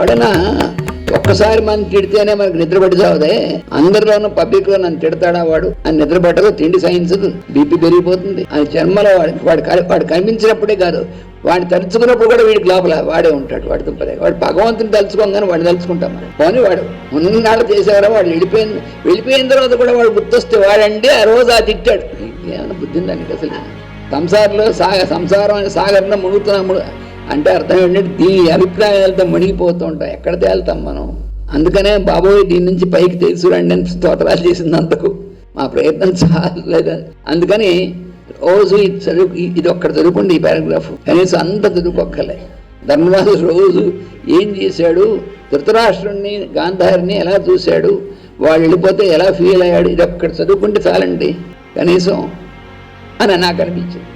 ఎవడైనా ఒక్కసారి మనం తిడితేనే మనకు నిద్ర పట్టి చావదే, అందరిలోనూ పబ్లిక్ లో నన్ను తిడతాడా వాడు అని నిద్ర పట్టదు, తిండి సహించదు, బీపీ పెరిగిపోతుంది. ఆయన జన్మలో వాడు కనిపించినప్పుడే కాదు, వాడిని తలుచుకున్నప్పుడు కూడా వీడికి లోపల వాడే ఉంటాడు. వాడి దుంపదే వాడు భగవంతుని తలుచుకోగానే వాడిని తలుచుకుంటాం మనం. పోనీ వాడు ఉన్ననాళ్ళు చేసేవారా, వాడు వెళ్ళిపోయిన తర్వాత కూడా వాడు గుర్తొస్తే వాడండి ఆ రోజు ఆ తిట్టాడు. ఏమైనా బుద్ధి ఉందానికి అసలు? సంసారంలో సంసారం అనే సాగరంలో మునుగుతున్నాము అంటే అర్థం ఏంటంటే దీని అభిప్రాయాలతో మునిగిపోతూ ఉంటాం. ఎక్కడ తేలుతాం మనం? అందుకనే బాబోయ్ దీని నుంచి పైకి తెలుసురండి అని స్తోత్రాలు చేసినందుకు మా ప్రయత్నం చాలలేదు. అందుకని రోజు ఇది ఒక్కటి చదువుకోండి, ఈ పారాగ్రాఫ్ కనీసం అంత చదువుకోక్కలే. ధర్మరాజు రోజు ఏం చేశాడు, ధృతరాష్ట్రుడిని గాంధారిని ఎలా చూశాడు, వాడు వెళ్ళిపోతే ఎలా ఫీల్ అయ్యాడు, ఇది ఒక్కటి చదువుకుంటే చాలండి కనీసం అని నాకు అనిపించింది.